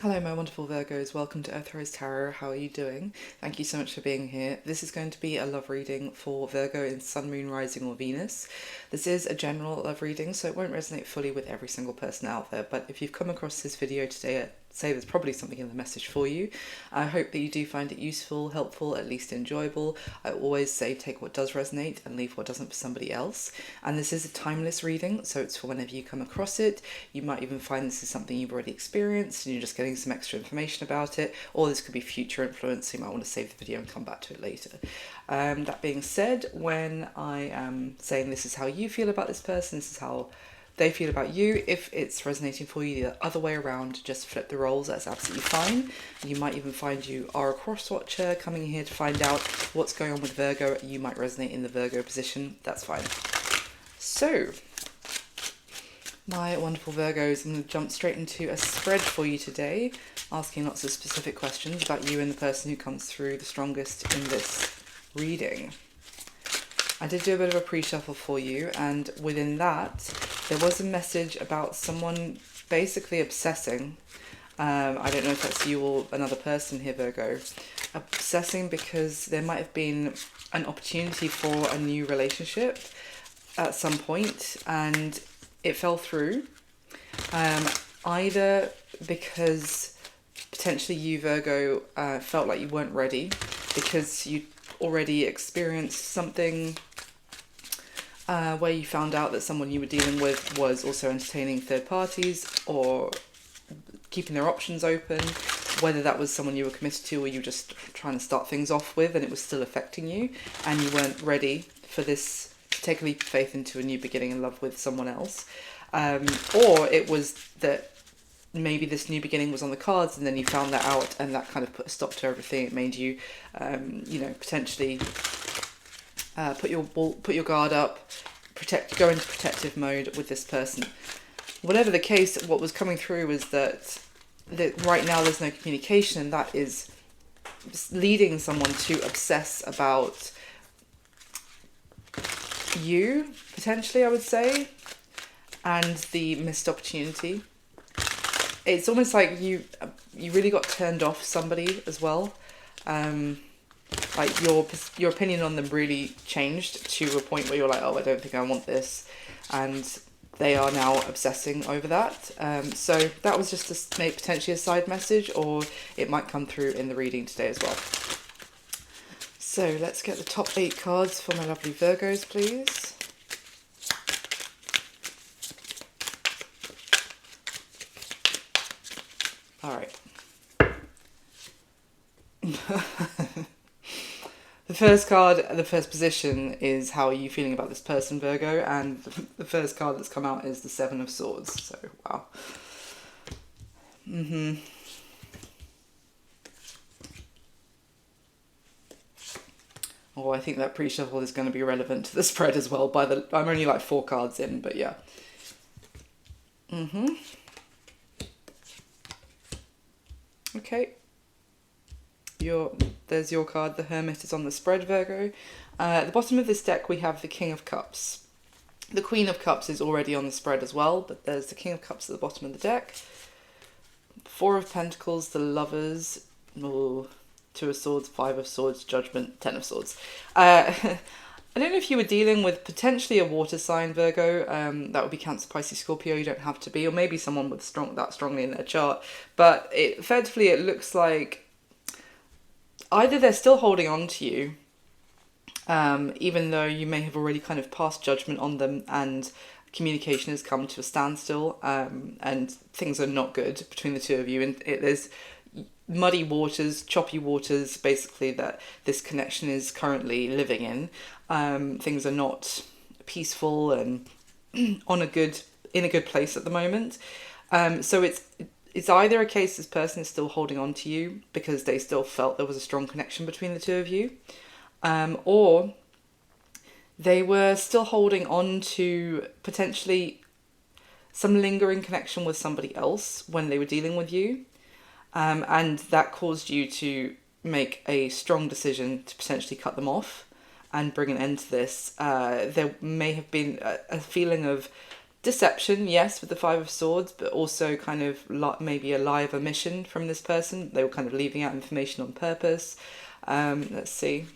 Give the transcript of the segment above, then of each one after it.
Hello, my wonderful Virgos. Welcome to Earth Rose Tarot. How are you doing? Thank you so much for being here. This is going to be a love reading for Virgo in Sun, Moon, Rising, or Venus. This is a general love reading, so it won't resonate fully with every single person out there. But if you've come across this video today, I'd say there's probably something in the message for you. I hope that you do find it useful, helpful, at least enjoyable. I always say take what does resonate and leave what doesn't for somebody else. And this is a timeless reading, so it's for whenever you come across it. You might even find this is something you've already experienced and you're just getting some extra information about it, or this could be future influence, so you might want to save the video and come back to it later. That being said, when I am saying this is how you feel about this person, this is how they feel about you, if it's resonating for you the other way around, just flip the roles, that's absolutely fine. You might even find you are a cross-watcher coming here to find out what's going on with Virgo. You might resonate in the Virgo position, that's fine. So, my wonderful Virgos, I'm going to jump straight into a spread for you today, asking lots of specific questions about you and the person who comes through the strongest in this reading. I did do a bit of a pre-shuffle for you, and within that, there was a message about someone basically obsessing. I don't know if that's you or another person here, Virgo. Obsessing because there might have been an opportunity for a new relationship at some point, and it fell through. Either because potentially you, Virgo, felt like you weren't ready because you already experienced something where you found out that someone you were dealing with was also entertaining third parties or keeping their options open, whether that was someone you were committed to or you were just trying to start things off with and it was still affecting you and you weren't ready for this, to take a leap of faith into a new beginning in love with someone else. Or it was that maybe this new beginning was on the cards and then you found that out and that kind of put a stop to everything. It made you, potentially put your guard up, go into protective mode with this person. Whatever the case, what was coming through was that right now there's no communication, and that is leading someone to obsess about you, potentially, I would say, and the missed opportunity. It's almost like you really got turned off somebody as well. Like your opinion on them really changed to a point where you're like, oh, I don't think I want this, and they are now obsessing over that. So that was just maybe potentially a side message, or it might come through in the reading today as well. So let's get the top 8 cards for my lovely Virgos, please. All right. The first card, the first position is how are you feeling about this person, Virgo, and the first card that's come out is the 7 of Swords, so wow. Oh, I think that pre-shuffle is going to be relevant to the spread as well. I'm only like 4 cards in, but yeah. Okay. There's your card. The Hermit is on the spread, Virgo. At the bottom of this deck, we have the King of Cups. The Queen of Cups is already on the spread as well, but there's the King of Cups at the bottom of the deck. 4 of Pentacles, the Lovers. 2 of Swords, 5 of Swords, Judgment, 10 of Swords. I don't know if you were dealing with potentially a water sign, Virgo. That would be Cancer, Pisces, Scorpio. You don't have to be, or maybe someone with that strongly in their chart. But effectively, it looks like either they're still holding on to you, even though you may have already kind of passed judgment on them and communication has come to a standstill, and things are not good between the two of you. And there's muddy waters, choppy waters, basically, that this connection is currently living in. Things are not peaceful and in a good place at the moment. So it's either a case this person is still holding on to you because they still felt there was a strong connection between the two of you, or they were still holding on to potentially some lingering connection with somebody else when they were dealing with you, and that caused you to make a strong decision to potentially cut them off and bring an end to this. There may have been a feeling of Deception, yes, with the Five of Swords, but also kind of maybe a lie of omission from this person. They were kind of leaving out information on purpose. Let's see.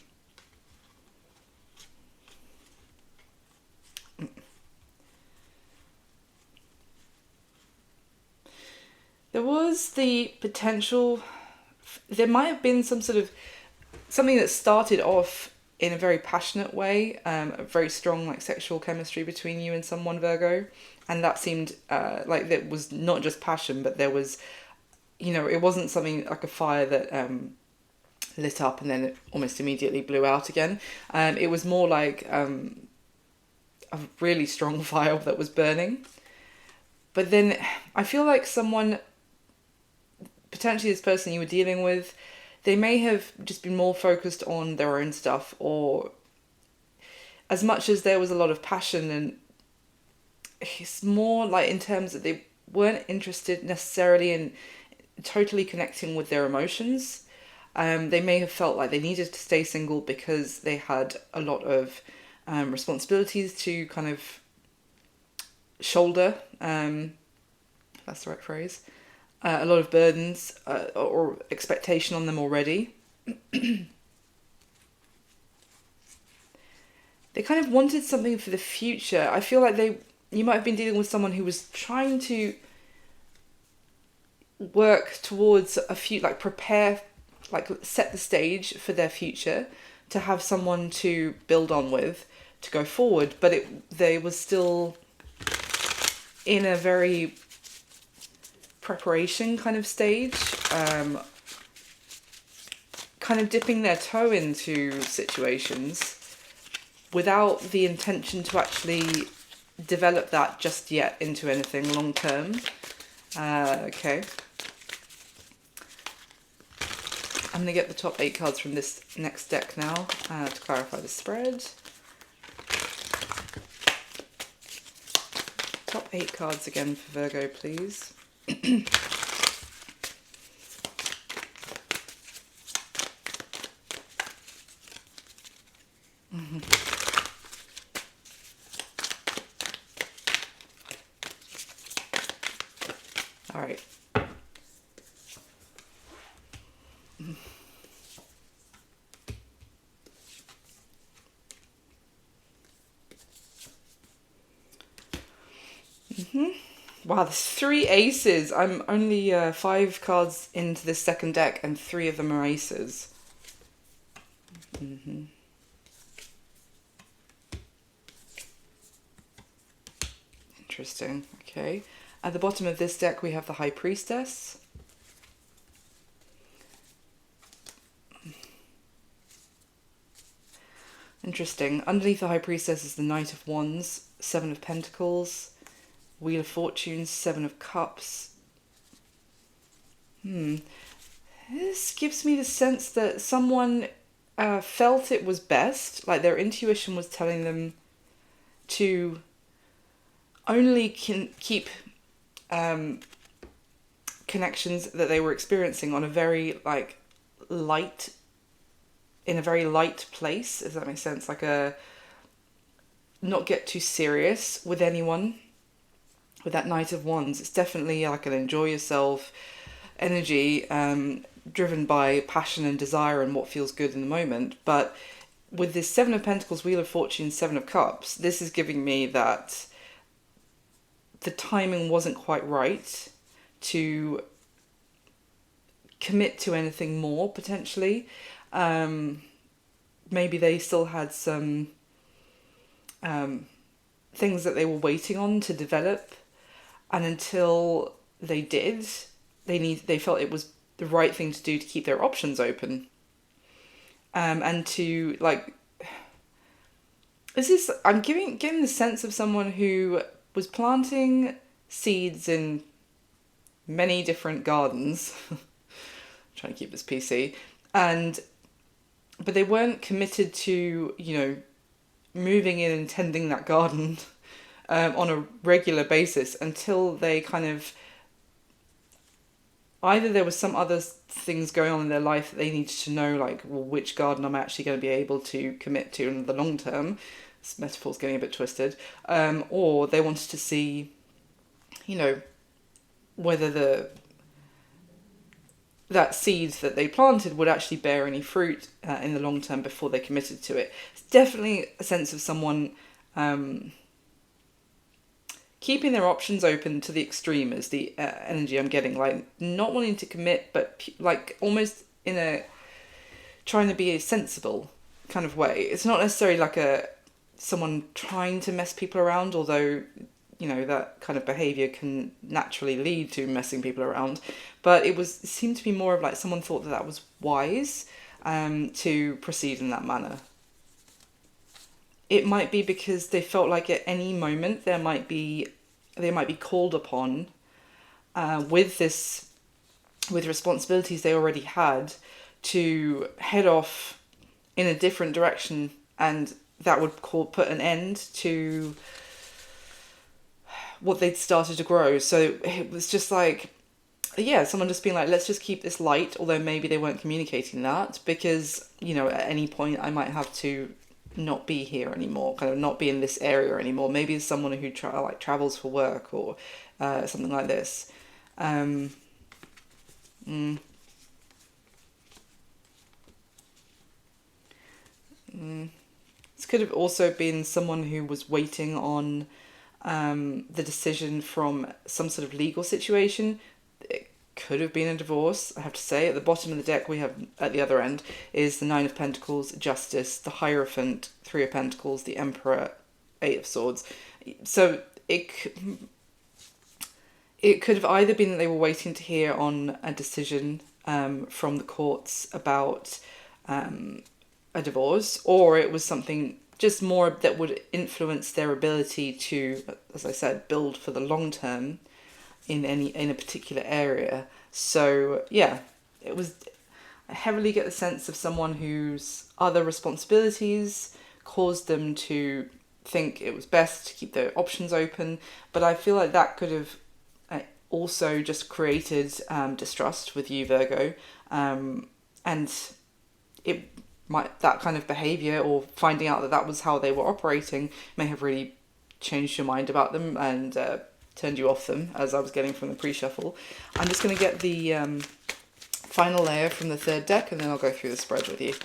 There was the potential, there might have been some sort of, something that started off in a very passionate way, a very strong like sexual chemistry between you and someone, Virgo. And that seemed like there was not just passion, but there was, it wasn't something like a fire that lit up and then it almost immediately blew out again. It was more like a really strong fire that was burning. But then I feel like someone, potentially this person you were dealing with, they may have just been more focused on their own stuff, or as much as there was a lot of passion, and it's more like in terms that they weren't interested necessarily in totally connecting with their emotions. They may have felt like they needed to stay single because they had a lot of responsibilities to kind of shoulder, if that's the right phrase, a lot of burdens or expectation on them already. They kind of wanted something for the future. I feel like you might have been dealing with someone who was trying to work towards a few, like prepare, like set the stage for their future, to have someone to build on with, to go forward. But they were still in a very preparation kind of stage, kind of dipping their toe into situations without the intention to actually develop that just yet into anything long term. Okay. I'm going to get the top 8 cards from this next deck now to clarify the spread. Top 8 cards again for Virgo, please. All right. Wow, there's 3 aces. I'm only 5 cards into this second deck, and 3 of them are aces. Interesting. Okay. At the bottom of this deck, we have the High Priestess. Interesting. Underneath the High Priestess is the Knight of Wands, 7 of Pentacles, Wheel of Fortune, 7 of Cups. This gives me the sense that someone felt it was best, like their intuition was telling them to only keep connections that they were experiencing on a very light, in a very light place, if that makes sense. Like not get too serious with anyone. With that Knight of Wands, it's definitely like an enjoy yourself energy, driven by passion and desire and what feels good in the moment. But with this 7 of Pentacles, Wheel of Fortune, 7 of Cups, this is giving me that the timing wasn't quite right to commit to anything more, potentially. Maybe they still had some things that they were waiting on to develop, and until they did, they felt it was the right thing to do to keep their options open. And to I'm getting the sense of someone who was planting seeds in many different gardens. Trying to keep this PC. But they weren't committed to, moving in and tending that garden on a regular basis until they kind of, either there was some other things going on in their life that they needed to know, which garden I'm actually going to be able to commit to in the long term, this metaphor's getting a bit twisted, or they wanted to see, you know, whether that seed that they planted would actually bear any fruit in the long term before they committed to it. It's definitely a sense of someone keeping their options open to the extreme is the energy I'm getting. Like, not wanting to commit, but like almost in a trying to be a sensible kind of way. It's not necessarily like someone trying to mess people around, although, you know, that kind of behavior can naturally lead to messing people around. But it seemed to be more of like someone thought that was wise to proceed in that manner. It might be because they felt like at any moment they might be called upon with responsibilities they already had to head off in a different direction, and that would put an end to what they'd started to grow. So it was just like, yeah, someone just being like, let's just keep this light, although maybe they weren't communicating that, because, you know, at any point I might have to not be here anymore, kind of not be in this area anymore. Maybe it's someone who travels for work or something like this. This could have also been someone who was waiting on the decision from some sort of legal situation. It could have been a divorce, I have to say. At the bottom of the deck we have, at the other end, is the Nine of Pentacles, Justice, the Hierophant, Three of Pentacles, the Emperor, Eight of Swords. So it could have either been that they were waiting to hear on a decision from the courts about a divorce, or it was something just more that would influence their ability to, as I said, build for the long term in a particular area. So yeah, I heavily get the sense of someone whose other responsibilities caused them to think it was best to keep their options open, but I feel like that could have also just created distrust with you, Virgo, and that kind of behavior, or finding out that was how they were operating, may have really changed your mind about them and turned you off them, as I was getting from the pre-shuffle. I'm just going to get the final layer from the third deck, and then I'll go through the spread with you.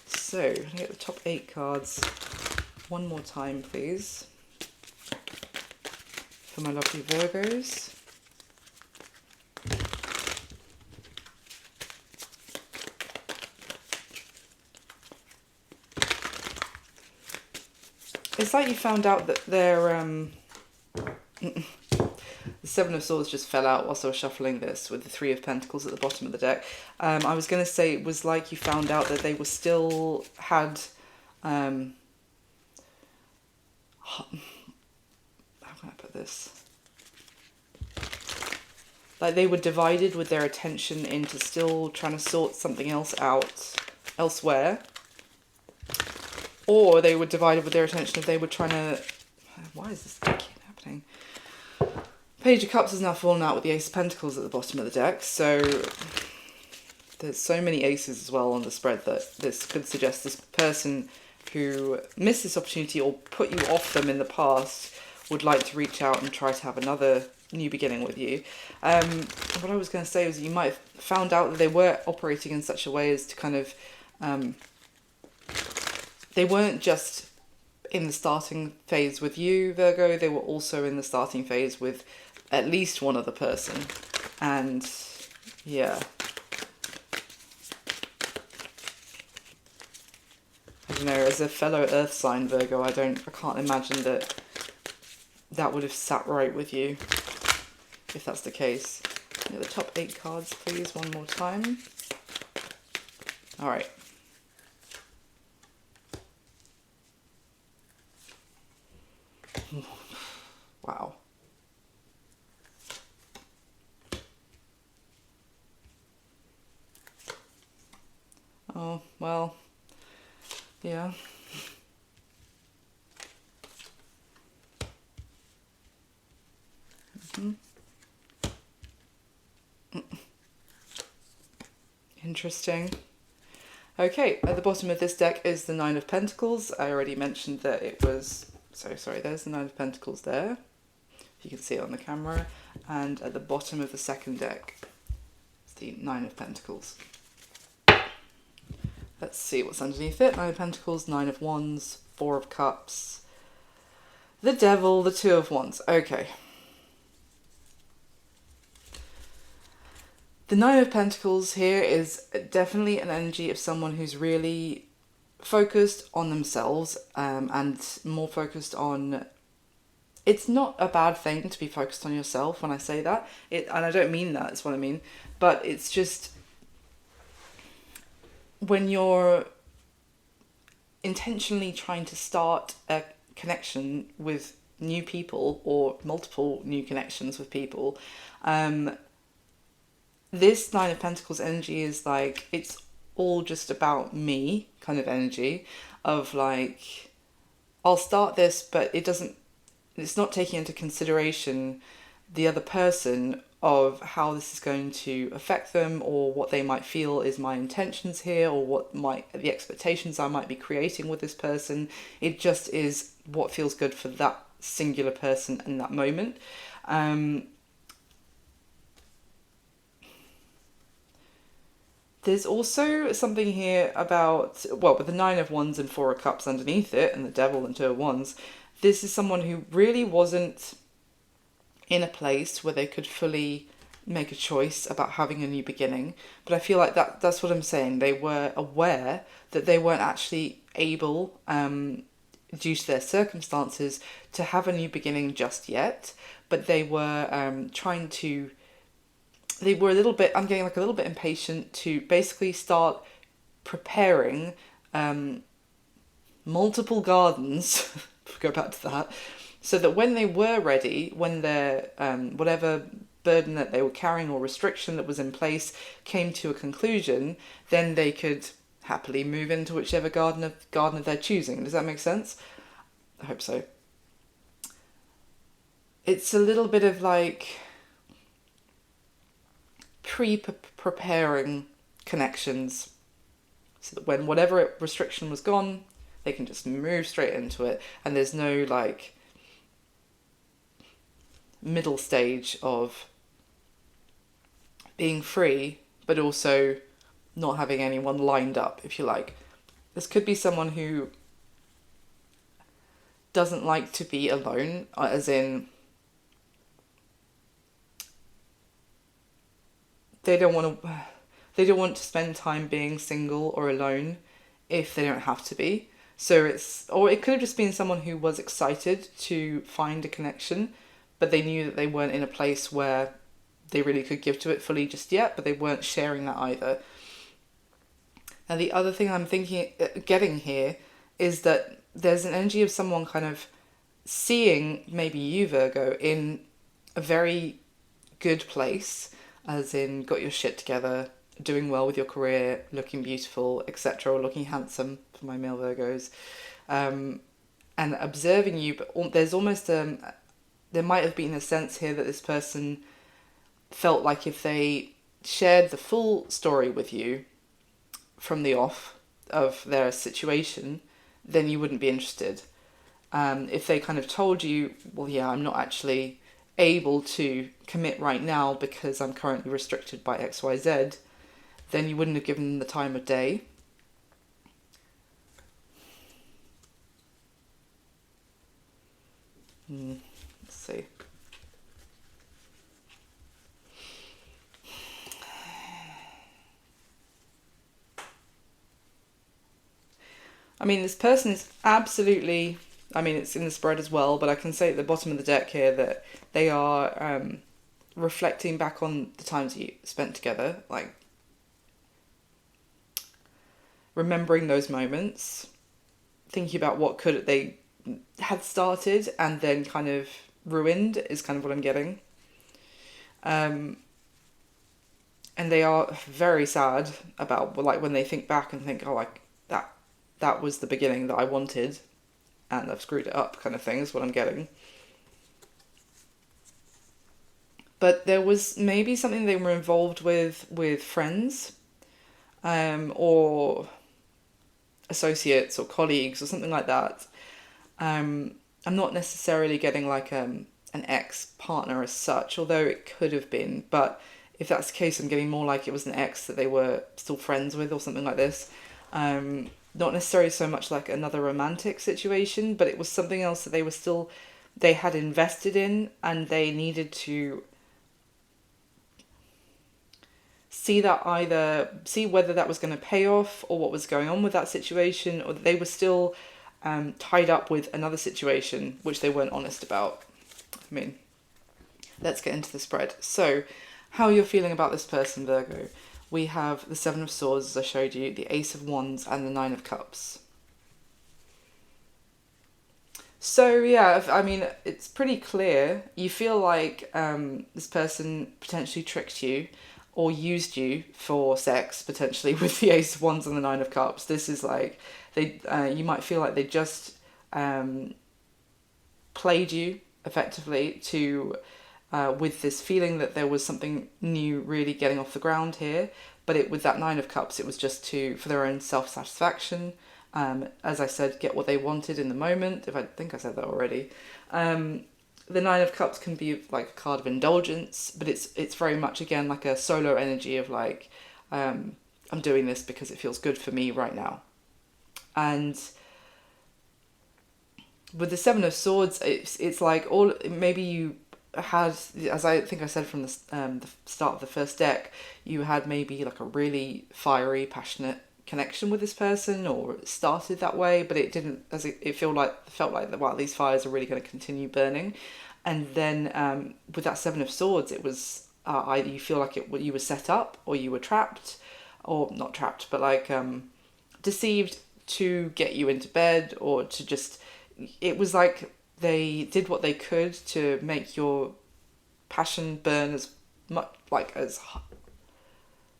So, I'm going to get the top 8 cards one more time, please, for my lovely Virgos. It's like you found out that the Seven of Swords just fell out whilst I was shuffling this, with the Three of Pentacles at the bottom of the deck. I was going to say it was like you found out that they were still had... how can I put this? Like they were divided with their attention into still trying to sort something else out elsewhere. Or they were divided with their attention if they were trying to... Why is this keep happening? Page of Cups has now fallen out with the Ace of Pentacles at the bottom of the deck. So there's so many aces as well on the spread that this could suggest this person who missed this opportunity or put you off them in the past would like to reach out and try to have another new beginning with you. What I was going to say was you might have found out that they were operating in such a way as to kind of... they weren't just in the starting phase with you, Virgo, they were also in the starting phase with at least one other person. And yeah. I don't know, as a fellow earth sign, Virgo, I can't imagine that would have sat right with you, if that's the case. Yeah, the top 8 cards, please, one more time. Alright. Wow. Oh, well, yeah. Interesting. Okay, at the bottom of this deck is the Nine of Pentacles. I already mentioned that it was... So sorry, there's the Nine of Pentacles there. You can see it on the camera. And at the bottom of the second deck is the Nine of Pentacles. Let's see what's underneath it. Nine of Pentacles, Nine of Wands, Four of Cups, the Devil, the Two of Wands. Okay. The Nine of Pentacles here is definitely an energy of someone who's really focused on themselves, and more focused on... It's not a bad thing to be focused on yourself when I say that. And I don't mean that, that's what I mean. But it's just... when you're intentionally trying to start a connection with new people or multiple new connections with people, this Nine of Pentacles energy is like, it's all just about me kind of energy of like, I'll start this, but it's not taking into consideration the other person of how this is going to affect them, or what they might feel is my intentions here, or the expectations I might be creating with this person. It just is what feels good for that singular person in that moment. There's also something here about, well, with the Nine of Wands and Four of Cups underneath it, and the Devil and Two of Wands, this is someone who really wasn't in a place where they could fully make a choice about having a new beginning. But I feel like that's what I'm saying. They were aware that they weren't actually able, due to their circumstances, to have a new beginning just yet. But they were trying to... They were a little bit... I'm getting like a little bit impatient to basically start preparing multiple gardens, go back to that, so that when they were ready, when their whatever burden that they were carrying or restriction that was in place came to a conclusion, then they could happily move into whichever garden of their choosing. Does that make sense? I hope so. It's a little bit of like preparing connections, so that when whatever restriction was gone, they can just move straight into it, and there's no like middle stage of being free but also not having anyone lined up, if you like. This could be someone who doesn't like to be alone, as in they don't want to spend time being single or alone if they don't have to be. So or it could have just been someone who was excited to find a connection, but they knew that they weren't in a place where they really could give to it fully just yet, but they weren't sharing that either. And the other thing I'm getting here is that there's an energy of someone kind of seeing maybe you, Virgo, in a very good place, as in got your shit together, doing well with your career, looking beautiful, etc., or looking handsome for my male Virgos, and observing you. But there's almost there might have been a sense here that this person felt like if they shared the full story with you from the off of their situation, then you wouldn't be interested. If they kind of told you, well, yeah, I'm not actually able to commit right now because I'm currently restricted by XYZ, then you wouldn't have given them the time of day. Let's see. I mean, this person is absolutely... I mean, it's in the spread as well, but I can say at the bottom of the deck here that they are reflecting back on the times you spent together, like remembering those moments, thinking about what they had started and then kind of ruined is kind of what I'm getting. And they are very sad about, like, when they think back and think, oh, like that was the beginning that I wanted and I've screwed it up, kind of thing is what I'm getting. But there was maybe something they were involved with friends, or associates or colleagues or something like that. I'm not necessarily getting like an ex-partner as such, although it could have been. But if that's the case, I'm getting more like it was an ex that they were still friends with or something like this. Not necessarily so much like another romantic situation, but it was something else that they had invested in, and they needed to see whether that was going to pay off or what was going on with that situation, or that they were still tied up with another situation which they weren't honest about. I mean, let's get into the spread. So, how you're feeling about this person, Virgo. We have the Seven of Swords, as I showed you, the Ace of Wands, and the Nine of Cups. So, yeah, I mean, it's pretty clear. You feel like this person potentially tricked you or used you for sex, potentially, with the Ace of Wands and the Nine of Cups. This is like, you might feel like they just played you, effectively, to with this feeling that there was something new really getting off the ground here. But with that Nine of Cups, it was just for their own self-satisfaction. As I said, get what they wanted in the moment. I think I said that already. The Nine of Cups can be like a card of indulgence, but it's very much, again, like a solo energy of like, I'm doing this because it feels good for me right now. And with the Seven of Swords, it's like maybe you had, as I think I said from the start of the first deck, you had maybe like a really fiery, passionate connection with this person, or it started that way, but it didn't, as it felt like wow, these fires are really going to continue burning. And then with that Seven of Swords, it was either you feel like you were set up, or you were trapped, or not trapped, but like deceived to get you into bed, or to just, it was like they did what they could to make your passion burn as much, like as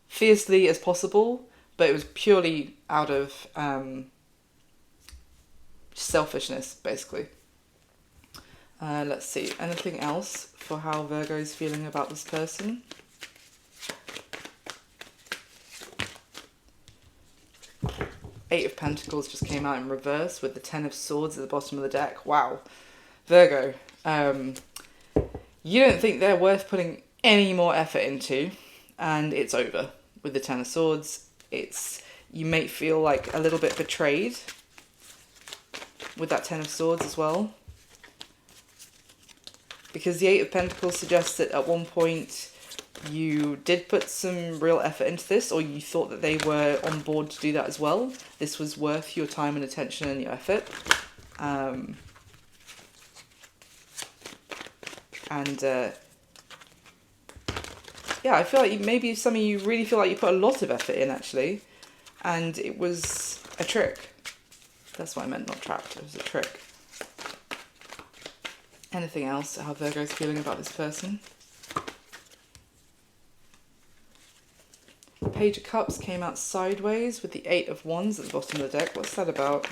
fiercely as possible, but it was purely out of selfishness, basically. Let's see, anything else for how Virgo is feeling about this person? Eight of Pentacles just came out in reverse with the Ten of Swords at the bottom of the deck. Wow. Virgo, you don't think they're worth putting any more effort into, and it's over with the Ten of Swords. You may feel like a little bit betrayed with that Ten of Swords as well, because the Eight of Pentacles suggests that at one point you did put some real effort into this, or you thought that they were on board to do that as well. This was worth your time and attention and your effort. Yeah, I feel like maybe some of you really feel like you put a lot of effort in, actually, and it was a trick. That's what I meant, not trapped. It was a trick. Anything else? How Virgo's feeling about this person? Page of Cups came out sideways with the Eight of Wands at the bottom of the deck. What's that about?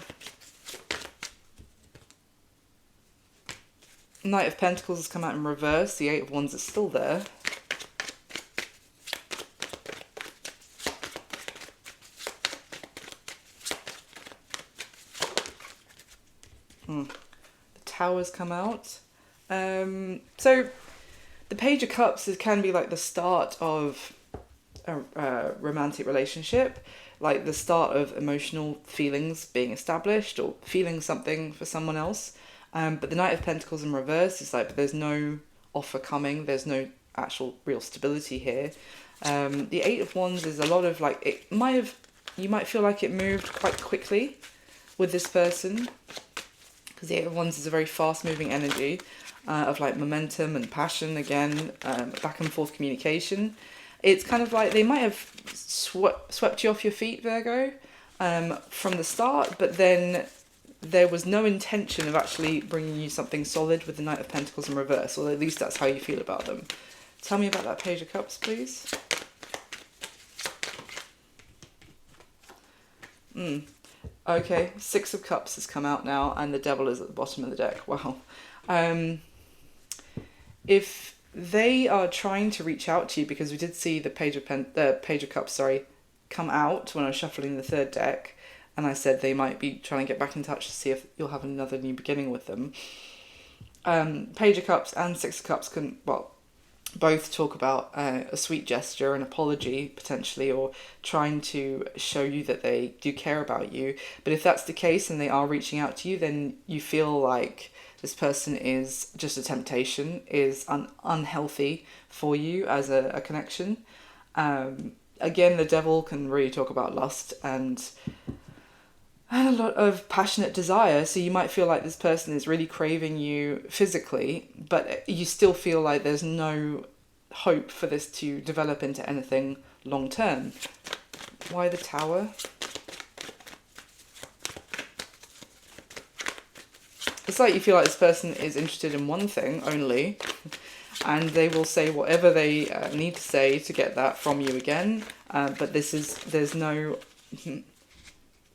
Knight of Pentacles has come out in reverse. The Eight of Wands is still there. The Tower's come out. So the Page of Cups can be like the start of a romantic relationship, like the start of emotional feelings being established, or feeling something for someone else. But the Knight of Pentacles in reverse is like, but there's no offer coming, there's no actual real stability here. The Eight of Wands is a lot of like, you might feel like it moved quite quickly with this person, because the Eight of Wands is a very fast moving energy of like momentum and passion, again, back and forth communication. It's kind of like they might have swept you off your feet, Virgo, from the start, but then there was no intention of actually bringing you something solid with the Knight of Pentacles in reverse, or at least that's how you feel about them. Tell me about that Page of Cups, please. Okay, Six of Cups has come out now, and the Devil is at the bottom of the deck. Wow. If they are trying to reach out to you, because we did see the Page of Cups, come out when I was shuffling the third deck, and I said they might be trying to get back in touch to see if you'll have another new beginning with them. Page of Cups and Six of Cups can, well, both talk about a sweet gesture, an apology potentially, or trying to show you that they do care about you. But if that's the case and they are reaching out to you, then you feel like this person is just a temptation, is unhealthy for you as a connection. Again, the devil can really talk about lust and a lot of passionate desire. So you might feel like this person is really craving you physically, but you still feel like there's no hope for this to develop into anything long term. Why the Tower? It's like you feel like this person is interested in one thing only, and they will say whatever they need to say to get that from you again. But there's no...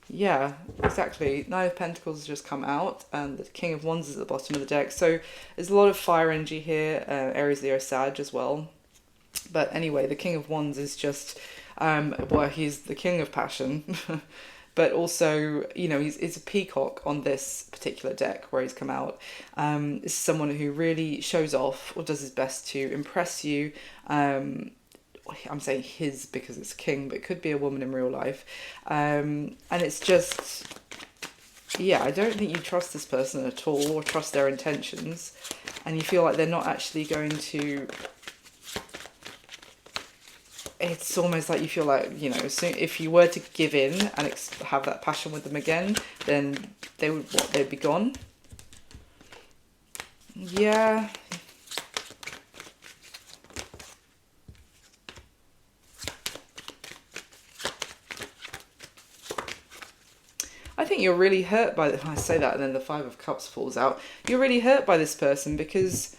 Yeah, exactly. Nine of Pentacles has just come out, and the King of Wands is at the bottom of the deck. So there's a lot of fire energy here, Aries, Leo, Sag as well. But anyway, the King of Wands is just, well, he's the king of passion. But also, you know, he's a peacock on this particular deck where he's come out. Is someone who really shows off or does his best to impress you. I'm saying his because it's king, but it could be a woman in real life. And it's just, yeah, I don't think you trust this person at all or trust their intentions. And you feel like they're not actually going to... It's almost like you feel like, you know, so if you were to give in and have that passion with them again, then they'd be gone. Yeah. I think you're really hurt by I say that and then the Five of Cups falls out. You're really hurt by this person because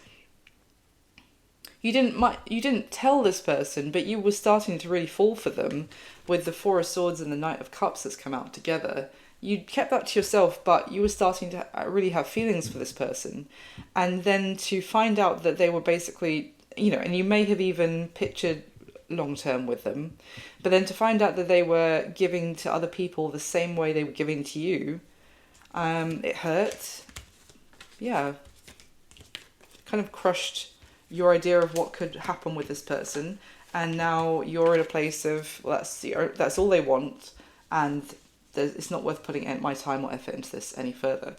you didn't tell this person, but you were starting to really fall for them with the Four of Swords and the Knight of Cups that's come out together. You kept that to yourself, but you were starting to really have feelings for this person. And then to find out that they were basically, you know, and you may have even pictured long term with them, but then to find out that they were giving to other people the same way they were giving to you, it hurt. Yeah. Kind of crushed your idea of what could happen with this person, and now you're in a place of, well, that's all they want, and it's not worth putting my time or effort into this any further.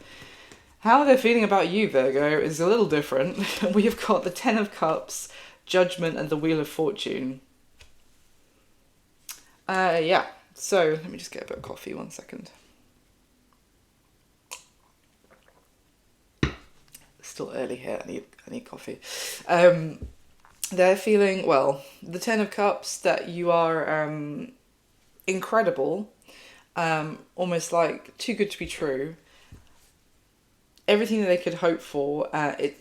How they're feeling about you, Virgo, is a little different. We've got the Ten of Cups, Judgment, and the Wheel of Fortune. Yeah, so let me just get a bit of coffee, 1 second. Still early here, I need coffee. They're feeling, well, the Ten of Cups, that you are incredible, almost like too good to be true. Everything that they could hope for.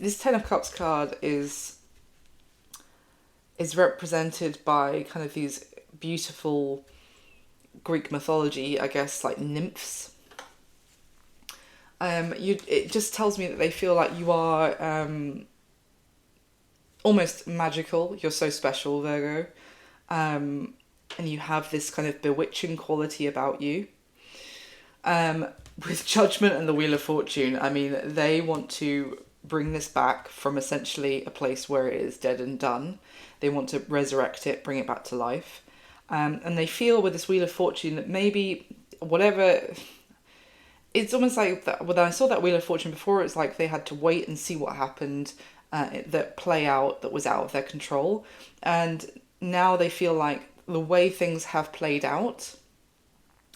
This Ten of Cups card is represented by kind of these beautiful Greek mythology, I guess, like nymphs. It just tells me that they feel like you are almost magical. You're so special, Virgo. And you have this kind of bewitching quality about you. With Judgment and the Wheel of Fortune, I mean, they want to bring this back from essentially a place where it is dead and done. They want to resurrect it, bring it back to life. And they feel with this Wheel of Fortune that maybe whatever... It's almost like that, when I saw that Wheel of Fortune before, it's like they had to wait and see what happened, that play out, that was out of their control. And now they feel like the way things have played out,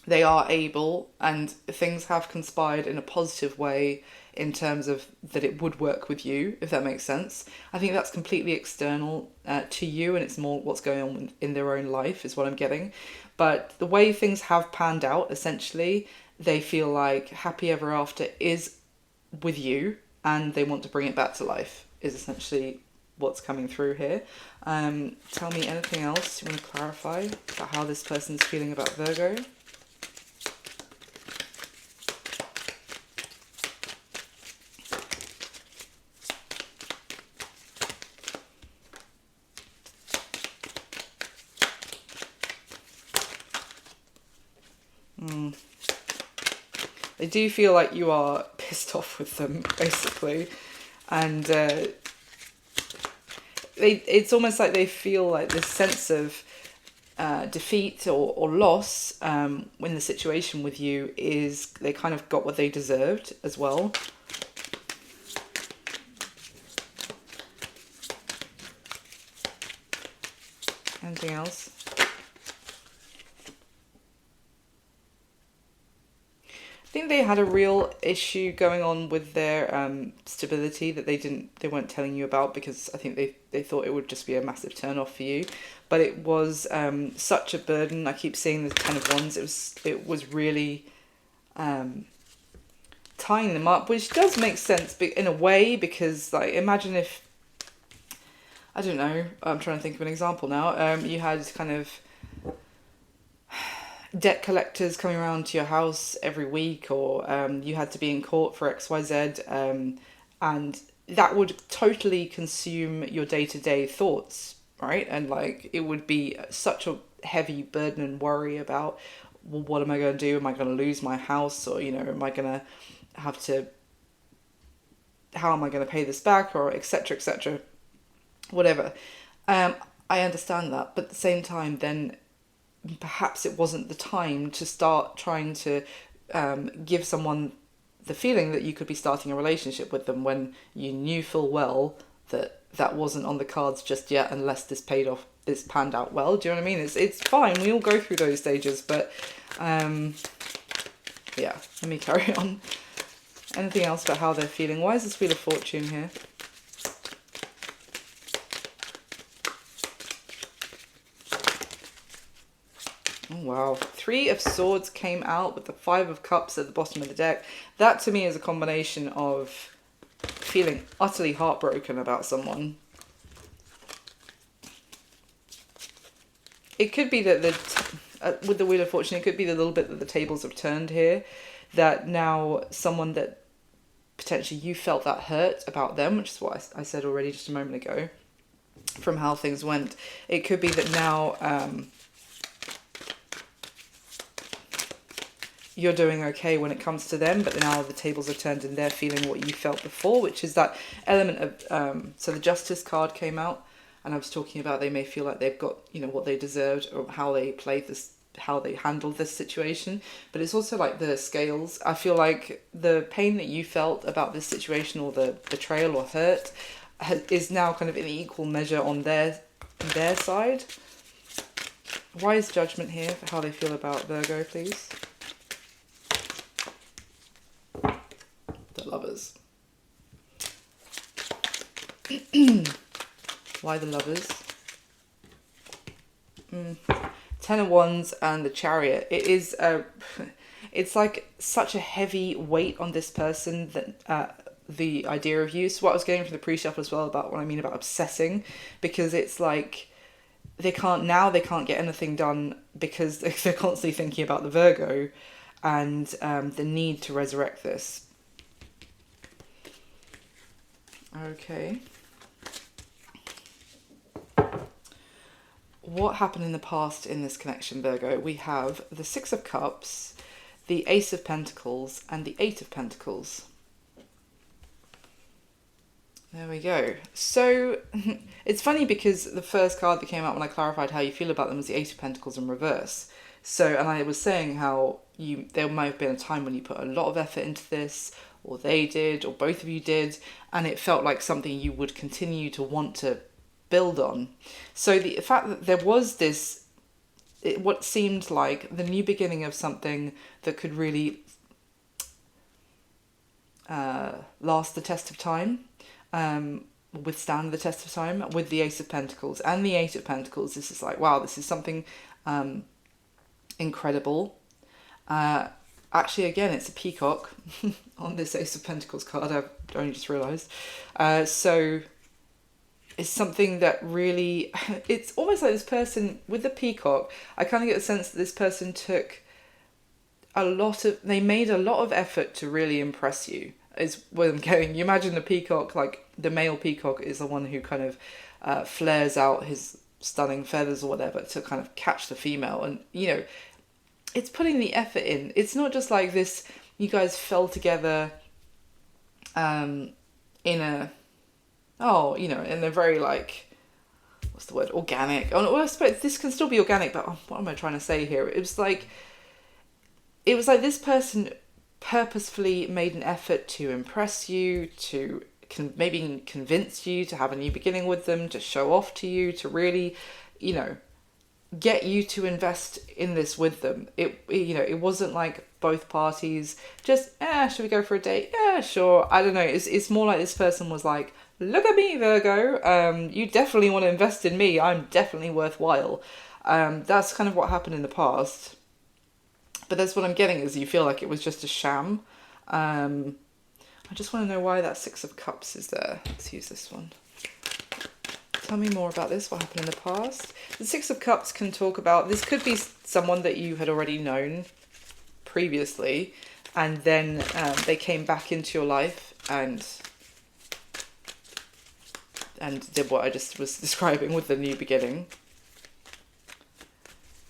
they are able, and things have conspired in a positive way in terms of that it would work with you, if that makes sense. I think that's completely external to you, and it's more what's going on in their own life is what I'm getting. But the way things have panned out, essentially, they feel like happy ever after is with you, and they want to bring it back to life, is essentially what's coming through here. Tell me anything else you want to clarify about how this person's feeling about Virgo. They do feel like you are pissed off with them, basically. And it's almost like they feel like this sense of defeat or loss when the situation with you is they kind of got what they deserved as well. Anything else? I think they had a real issue going on with their stability that they weren't telling you about, because I think they thought it would just be a massive turn off for you, but it was such a burden. I keep seeing the Ten of Wands. It was really tying them up, which does make sense in a way, because like imagine if, I don't know, I'm trying to think of an example now. You had kind of debt collectors coming around to your house every week, or you had to be in court for XYZ, and that would totally consume your day-to-day thoughts, right? And like it would be such a heavy burden and worry about, well, what am I going to do? Am I going to lose my house? Or, you know, am I going to have to, how am I going to pay this back? Or etc., etc., whatever. I understand that, but at the same time, then perhaps it wasn't the time to start trying to give someone the feeling that you could be starting a relationship with them, when you knew full well that that wasn't on the cards just yet, unless this panned out well. Do you know what I mean? It's fine. We all go through those stages, but yeah, let me carry on. Anything else about how they're feeling? Why is this Wheel of Fortune here? Oh, wow. Three of Swords came out with the Five of Cups at the bottom of the deck. That to me is a combination of feeling utterly heartbroken about someone. It could be that with the Wheel of Fortune, it could be the little bit that the tables have turned here. That now someone that potentially you felt that hurt about them, which is what I said already just a moment ago, from how things went. It could be that now you're doing okay when it comes to them, but now the tables are turned and they're feeling what you felt before, which is that element of, so the Justice card came out, and I was talking about they may feel like they've got, you know, what they deserved, or how they played this, how they handled this situation. But it's also like the scales. I feel like the pain that you felt about this situation, or the betrayal or hurt, is now kind of in equal measure on their side. Why is Judgment here for how they feel about Virgo, please? The Lovers. Why the Lovers? Ten of Wands and the Chariot. It is it's like such a heavy weight on this person, that the idea of you. So what I was getting from the pre-shuffle as well about what I mean about obsessing, because it's like they can't get anything done because they're constantly thinking about the Virgo and the need to resurrect this. Okay. What happened in the past in this connection, Virgo? We have the Six of Cups, the Ace of Pentacles, and the Eight of Pentacles. There we go. So it's funny because the first card that came out when I clarified how you feel about them was the Eight of Pentacles in reverse. So, and I was saying how there might have been a time when you put a lot of effort into this, or they did, or both of you did, and it felt like something you would continue to want to build on. So the fact that there was this, what seemed like the new beginning of something that could really last the test of time, withstand the test of time, with the Ace of Pentacles and the Eight of Pentacles. This is like, wow, this is something incredible. Actually, again, it's a peacock on this Ace of Pentacles card. I've only just realised. So it's something that really, it's almost like this person with the peacock, I kind of get the sense that this person they made a lot of effort to really impress you, is where I'm going. You imagine the peacock, like the male peacock is the one who kind of flares out his stunning feathers or whatever to kind of catch the female. And, you know, it's putting the effort in. It's not just like this you guys fell together in a, oh, you know, in a very like, what's the word, organic. Oh, well, I suppose this can still be organic, but what am I trying to say here? It was like this person purposefully made an effort to impress you, to maybe convince you to have a new beginning with them, to show off to you, to really, you know, get you to invest in this with them. You know, it wasn't like both parties just, should we go for a date? Yeah, sure. I don't know. It's more like this person was like, look at me, Virgo. You definitely want to invest in me. I'm definitely worthwhile. That's kind of what happened in the past. But that's what I'm getting, is you feel like it was just a sham. I just want to know why that Six of Cups is there. Let's use this one. Tell me more about this. What happened in the past? The Six of Cups can talk about, this could be someone that you had already known previously, and then they came back into your life and did what I just was describing with the new beginning.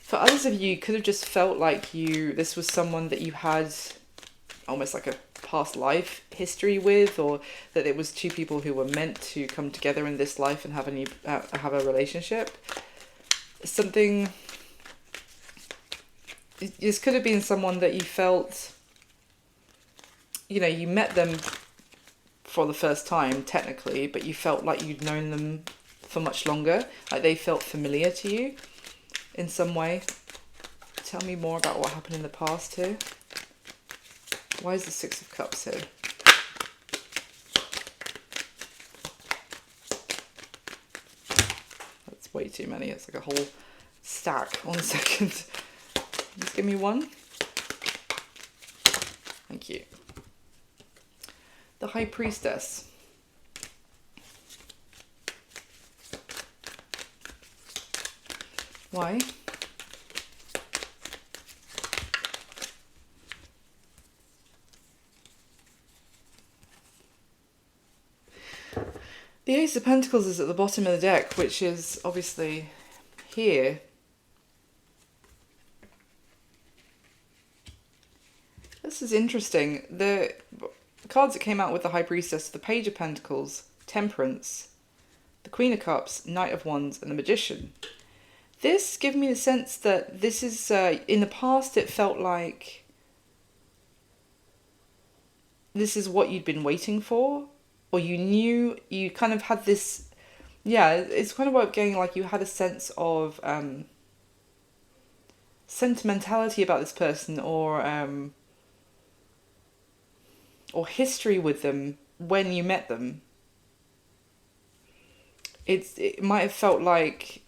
For others of you, could have just felt like this was someone that you had almost like a past life history with, or that it was two people who were meant to come together in this life and have a relationship. Something. This could have been someone that you felt, you know, you met them for the first time technically, but you felt like you'd known them for much longer, like they felt familiar to you in some way. Tell me more about what happened in the past here. Why is the Six of Cups here? That's way too many. It's like a whole stack. 1 second. Just give me one. Thank you. The High Priestess. Why? The Ace of Pentacles is at the bottom of the deck, which is obviously here. This is interesting. The cards that came out with the High Priestess, the Page of Pentacles, Temperance, the Queen of Cups, Knight of Wands, and the Magician. This gives me the sense that this is, in the past it felt like this is what you'd been waiting for, or you knew, you kind of had this, yeah, it's kind of what I'm getting, like you had a sense of sentimentality about this person, or history with them when you met them. It might have felt like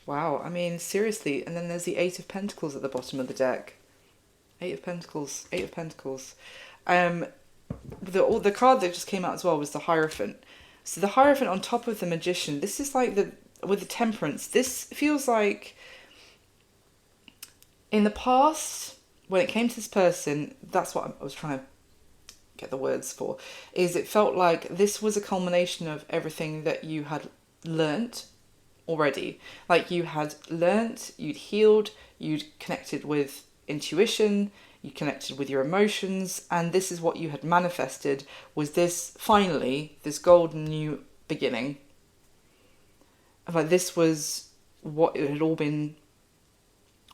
Wow, I mean, seriously. And then there's the Eight of Pentacles at the bottom of the deck. Eight of Pentacles. Eight of Pentacles. The card that just came out as well was the Hierophant. So the Hierophant on top of the Magician. This is like with the Temperance. This feels like in the past, when it came to this person, that's what I was trying to get the words for, is it felt like this was a culmination of everything that you had learnt already. Like you had learnt, you'd healed, you'd connected with intuition, you connected with your emotions, and this is what you had manifested, was this, finally, this golden new beginning. Like this was what it had all been,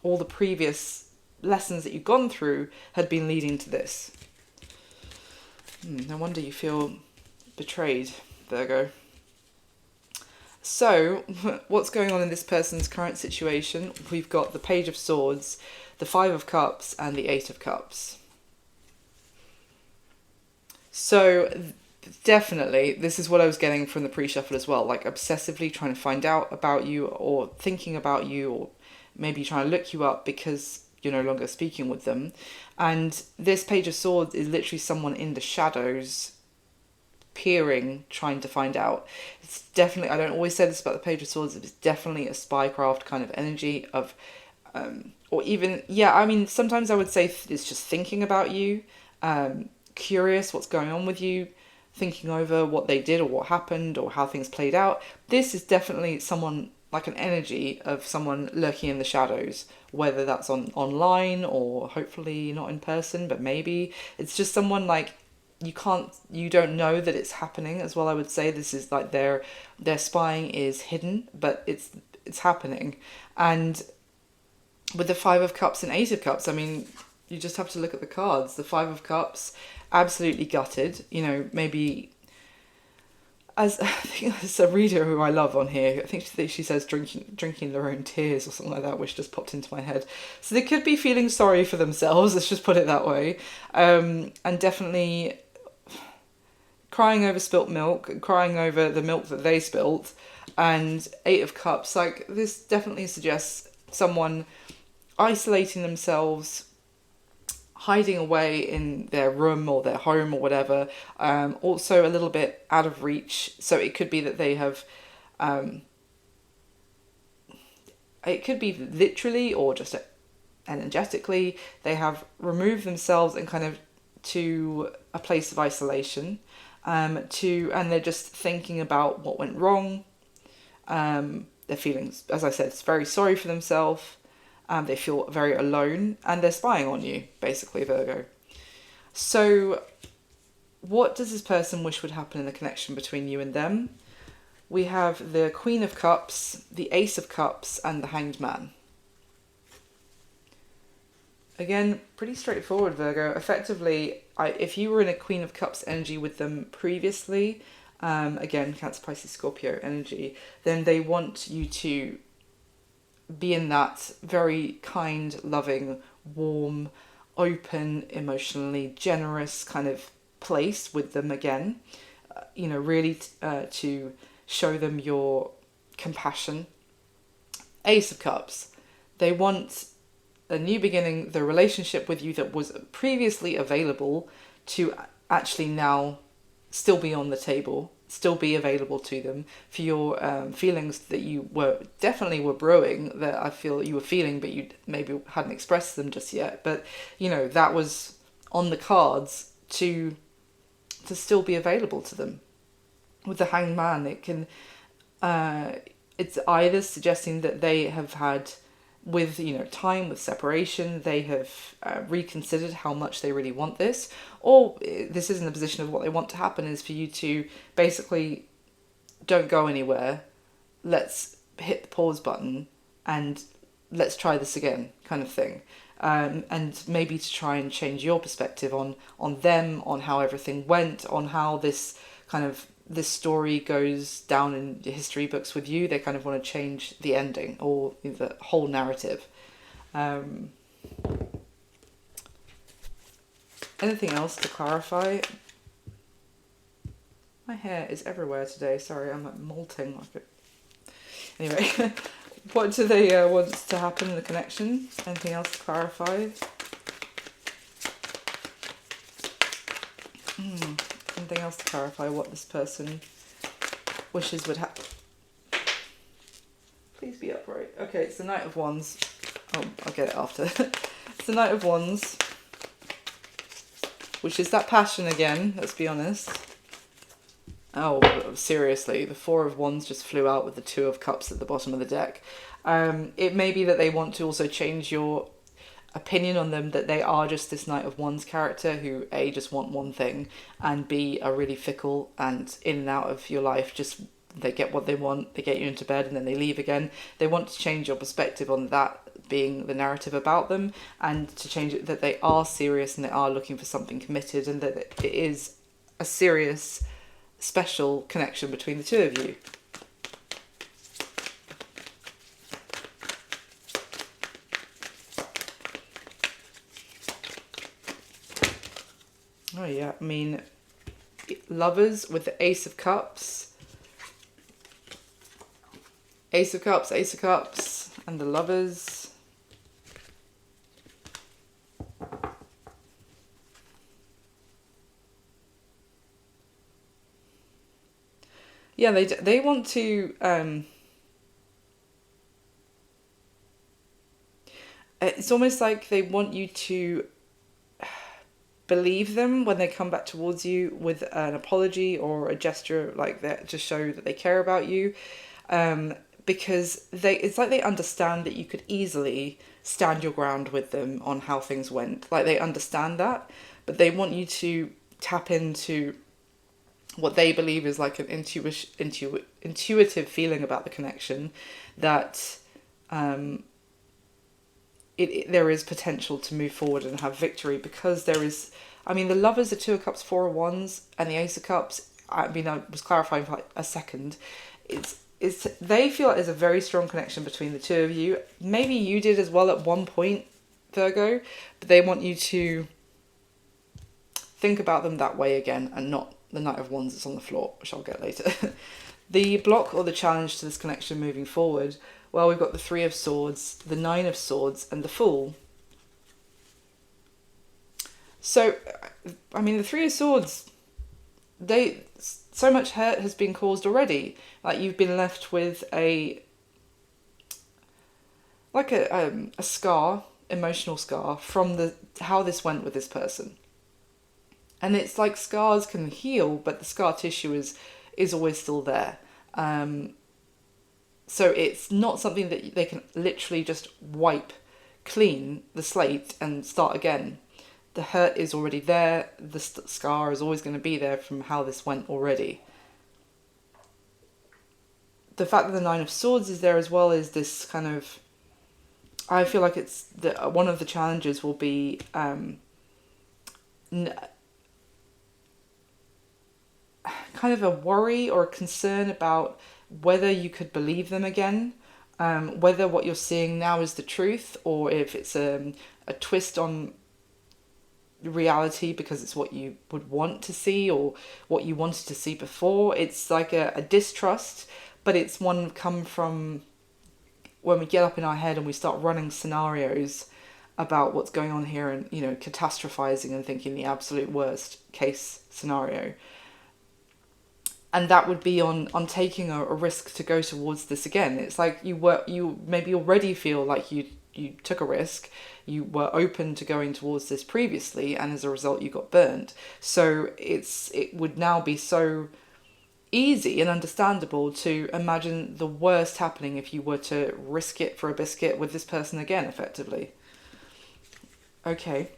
all the previous lessons that you'd gone through had been leading to this. No wonder you feel betrayed, Virgo. So, what's going on in this person's current situation? We've got the Page of Swords, the Five of Cups, and the Eight of Cups. So, definitely, this is what I was getting from the pre-shuffle as well, like obsessively trying to find out about you, or thinking about you, or maybe trying to look you up because you're no longer speaking with them. And this Page of Swords is literally someone in the shadows, peering, trying to find out. It's definitely, I don't always say this about the Page of Swords, it's definitely a spycraft kind of energy of or even, yeah, I mean, sometimes I would say it's just thinking about you, curious what's going on with you, thinking over what they did or what happened or how things played out. This is definitely someone, like an energy of someone lurking in the shadows, whether that's online or hopefully not in person, but maybe it's just someone like you don't know that it's happening as well. I would say this is like their spying is hidden, but it's happening. And with the Five of Cups and Eight of Cups, I mean, you just have to look at the cards. The Five of Cups, absolutely gutted. You know, maybe as I think there's a reader who I love on here. I think she says drinking their own tears or something like that, which just popped into my head. So they could be feeling sorry for themselves. Let's just put it that way, and definitely crying over spilt milk, crying over the milk that they spilt, and Eight of Cups. Like, this definitely suggests someone isolating themselves, hiding away in their room or their home or whatever, also a little bit out of reach. So it could be that they have, it could be literally or just energetically, they have removed themselves and kind of to a place of isolation, and they're just thinking about what went wrong. They're feeling, as I said, it's very sorry for themselves. They feel very alone, and they're spying on you, basically, Virgo. So, what does this person wish would happen in the connection between you and them? We have the Queen of Cups, the Ace of Cups, and the Hanged Man. Again, pretty straightforward, Virgo. Effectively, if you were in a Queen of Cups energy with them previously, again, Cancer, Pisces, Scorpio energy, then they want you to be in that very kind, loving, warm, open, emotionally generous kind of place with them again. Really to show them your compassion. Ace of Cups. They want a new beginning, the relationship with you that was previously available to actually now still be on the table, still be available to them for your feelings that you were brewing, that I feel you were feeling, but you maybe hadn't expressed them just yet. But that was on the cards to still be available to them. With the Hanged Man, it can it's either suggesting that they have had, with time, with separation, they have reconsidered how much they really want this, or this isn't the position of what they want to happen is for you to basically don't go anywhere, let's hit the pause button and let's try this again, kind of thing. And maybe to try and change your perspective on them, on how everything went, on how this story goes down in history books with you. They kind of want to change the ending or the whole narrative. Anything else to clarify? My hair is everywhere today. Sorry, I'm molting like it. Anyway, what do they want to happen in the connection? Anything else to clarify? Something else to clarify what this person wishes would happen. Please be upright. Okay, it's the Knight of Wands. Oh, I'll get it after. It's the Knight of Wands, which is that passion again, let's be honest. Oh, seriously, the Four of Wands just flew out with the Two of Cups at the bottom of the deck. It may be that they want to also change your opinion on them, that they are just this Knight of Wands character who A, just want one thing, and B, are really fickle and in and out of your life. Just they get what they want, they get you into bed and then they leave again. They want to change your perspective on that being the narrative about them, and to change it that they are serious and they are looking for something committed, and that it is a serious, special connection between the two of you. Oh yeah, I mean, Lovers with the Ace of Cups. Ace of Cups, Ace of Cups, and the Lovers. Yeah, they want to it's almost like they want you to believe them when they come back towards you with an apology or a gesture like that to show that they care about you, because it's like they understand that you could easily stand your ground with them on how things went. Like, they understand that, but they want you to tap into what they believe is like an intuitive feeling about the connection, that there is potential to move forward and have victory, because there is, I mean, the Lovers, the Two of Cups, Four of Wands, and the Ace of Cups, I mean, I was clarifying for like a second, it's they feel like there's a very strong connection between the two of you. Maybe you did as well at one point, Virgo, but they want you to think about them that way again, and not the Knight of Wands that's on the floor, which I'll get later. The block or the challenge to this connection moving forward, well, we've got the Three of Swords, the Nine of Swords, and the Fool. So, I mean, the Three of Swords, so much hurt has been caused already. Like, you've been left with a scar, emotional scar, from how this went with this person. And it's like scars can heal, but the scar tissue is always still there. So it's not something that they can literally just wipe clean the slate and start again. The hurt is already there. The scar is always going to be there from how this went already. The fact that the Nine of Swords is there as well is this kind of... I feel like it's one of the challenges will be... kind of a worry or a concern about whether you could believe them again, whether what you're seeing now is the truth, or if it's a twist on reality because it's what you would want to see or what you wanted to see before. It's like a distrust, but it's one come from when we get up in our head and we start running scenarios about what's going on here, and, you know, catastrophizing and thinking the absolute worst case scenario. And that would be on taking a risk to go towards this again. It's like you maybe already feel like you took a risk, you were open to going towards this previously, and as a result you got burnt. So it would now be so easy and understandable to imagine the worst happening if you were to risk it for a biscuit with this person again, effectively. Okay.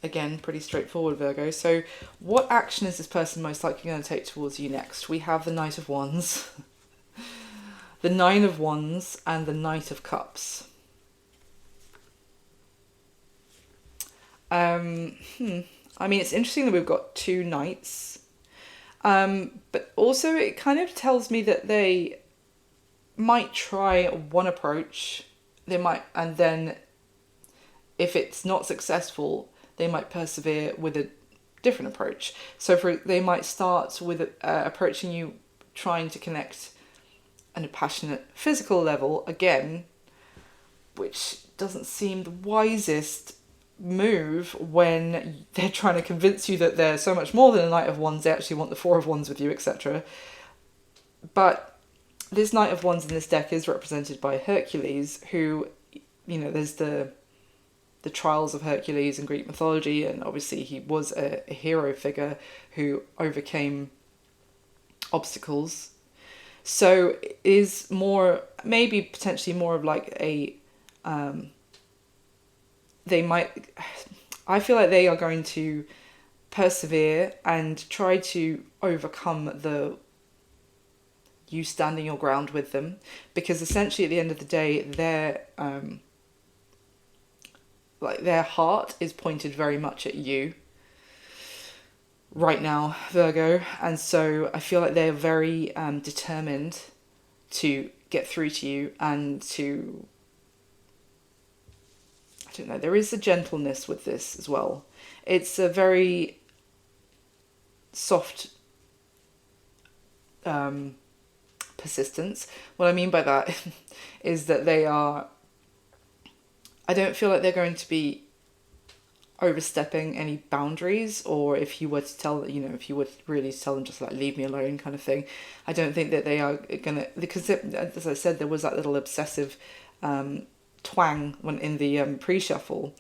Again, pretty straightforward, Virgo. So what action is this person most likely going to take towards you next? We have the Knight of Wands, the Nine of Wands, and the Knight of Cups. I mean, it's interesting that we've got two knights, but also it kind of tells me that they might try one approach, and then if it's not successful, they might persevere with a different approach. So they might start with approaching you, trying to connect on a passionate physical level again, which doesn't seem the wisest move when they're trying to convince you that they're so much more than a Knight of Wands. They actually want the Four of Wands with you, etc. But this Knight of Wands in this deck is represented by Hercules, who, you know, there's the trials of Hercules in Greek mythology, and obviously he was a hero figure who overcame obstacles. So it is more, maybe potentially more of like a, I feel like they are going to persevere and try to overcome you standing your ground with them, because essentially at the end of the day, their heart is pointed very much at you right now, Virgo, and so I feel like they're very determined to get through to you and to, I don't know, there is a gentleness with this as well. It's a very soft persistence. What I mean by that is that I don't feel like they're going to be overstepping any boundaries, or if you were to tell, you know, if you were really to tell them just like leave me alone kind of thing, I don't think that they are gonna, because as I said, there was that little obsessive twang when in the pre-shuffle.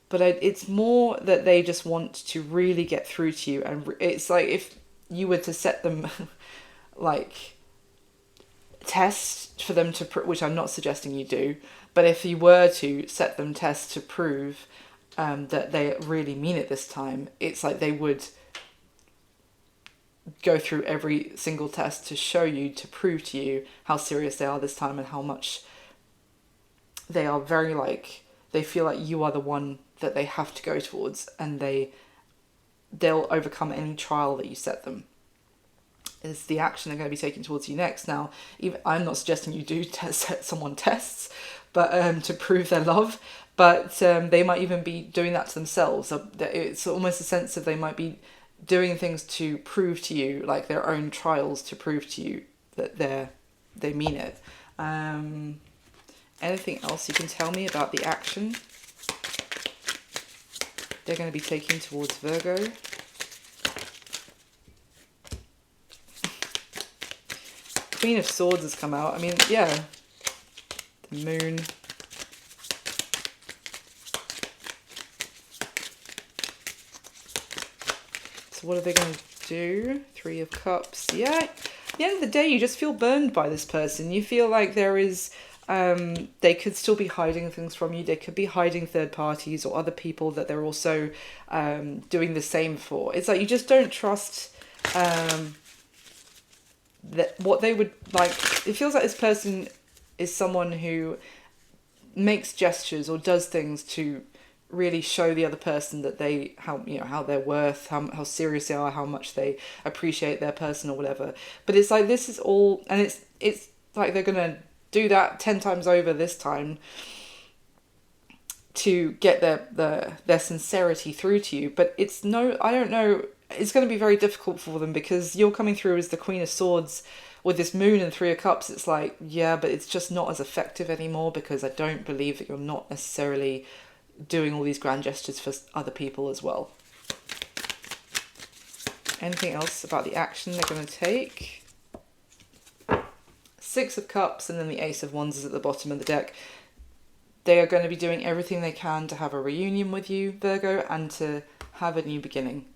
But it's more that they just want to really get through to you. And it's like if you were to set them like tests for them to, which I'm not suggesting you do, but if you were to set them tests to prove that they really mean it this time, it's like they would go through every single test to show you, to prove to you how serious they are this time and how much they are very like, they feel like you are the one that they have to go towards, and they'll overcome any trial that you set them. Is the action they're going to be taking towards you next. Now, even, I'm not suggesting you do set someone tests, but to prove their love, but they might even be doing that to themselves. So it's almost a sense of they might be doing things to prove to you, like their own trials to prove to you that they mean it. Anything else you can tell me about the action they're going to be taking towards Virgo? Queen of Swords has come out. I mean, yeah. The Moon. So what are they going to do? Three of Cups. Yeah. At the end of the day, you just feel burned by this person. You feel like there is... they could still be hiding things from you. They could be hiding third parties or other people that they're also doing the same for. It's like you just don't trust that what they would like. It feels like this person is someone who makes gestures or does things to really show the other person that how they're worth, how serious they are, how much they appreciate their person or whatever. But it's like this is all, and it's like they're gonna do that 10 times over this time to get their sincerity through to you. But I don't know, it's going to be very difficult for them because you're coming through as the Queen of Swords with this Moon and Three of Cups. It's like, yeah, but it's just not as effective anymore because I don't believe that you're not necessarily doing all these grand gestures for other people as well. Anything else about the action they're going to take? Six of Cups and then the Ace of Wands is at the bottom of the deck. They are going to be doing everything they can to have a reunion with you, Virgo, and to have a new beginning.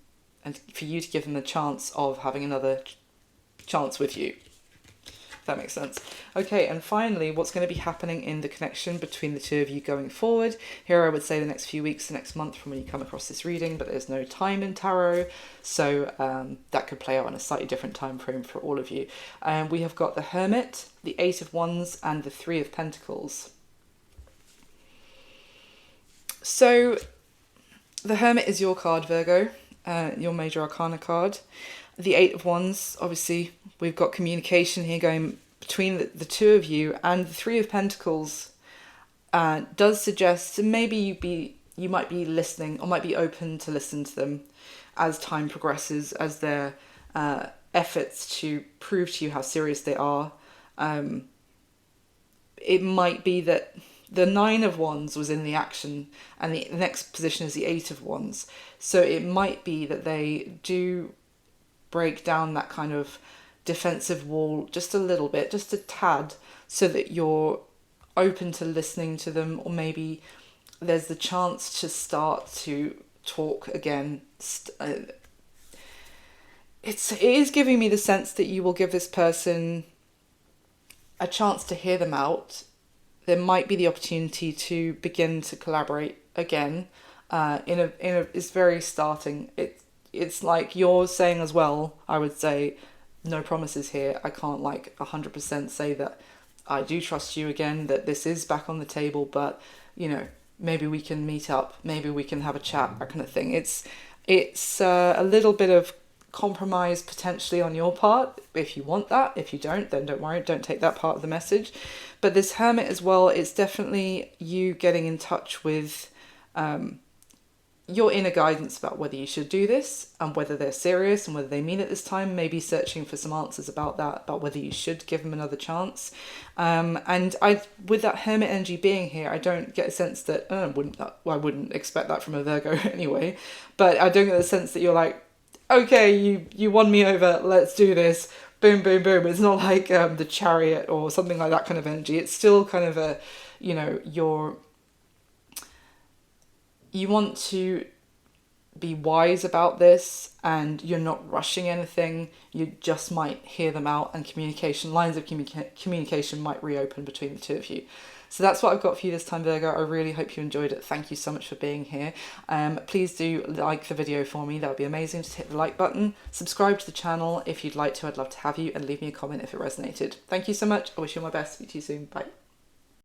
And for you to give them a chance of having another chance with you. If that makes sense. Okay, and finally, what's going to be happening in the connection between the two of you going forward? Here I would say the next few weeks, the next month from when you come across this reading, but there's no time in tarot, so that could play out on a slightly different time frame for all of you. We have got the Hermit, the Eight of Wands, and the Three of Pentacles. So the Hermit is your card, Virgo, your major arcana card. The Eight of Wands, obviously, we've got communication here going between the two of you, and the Three of Pentacles does suggest maybe you might be listening or might be open to listen to them as time progresses, as their efforts to prove to you how serious they are. It might be that the Nine of Wands was in the action and the next position is the Eight of Wands. So it might be that they do break down that kind of defensive wall just a little bit, just a tad, so that you're open to listening to them, or maybe there's the chance to start to talk again. It is giving me the sense that you will give this person a chance to hear them out. There might be the opportunity to begin to collaborate again. It's very starting. It's like you're saying as well, I would say, no promises here. I can't 100% say that I do trust you again, that this is back on the table, but maybe we can meet up, maybe we can have a chat, that kind of thing. It's a little bit of compromise potentially on your part if you want that. If you don't, then don't worry, don't take that part of the message. But this Hermit as well, it's definitely you getting in touch with your inner guidance about whether you should do this and whether they're serious and whether they mean it this time. Maybe searching for some answers about that, about whether you should give them another chance. And with that Hermit energy being here, I don't get a sense that I wouldn't expect that from a Virgo anyway, but I don't get the sense that you're like, okay, you won me over, let's do this, boom, boom, boom. It's not like the Chariot or something like that kind of energy. It's still kind of a, you know, you want to be wise about this, and you're not rushing anything. You just might hear them out, and lines of communication might reopen between the two of you. So that's what I've got for you this time, Virgo. I really hope you enjoyed it. Thank you so much for being here. Please do like the video for me. That would be amazing. Just hit the like button. Subscribe to the channel if you'd like to. I'd love to have you. And leave me a comment if it resonated. Thank you so much. I wish you all my best. Speak to you soon. Bye.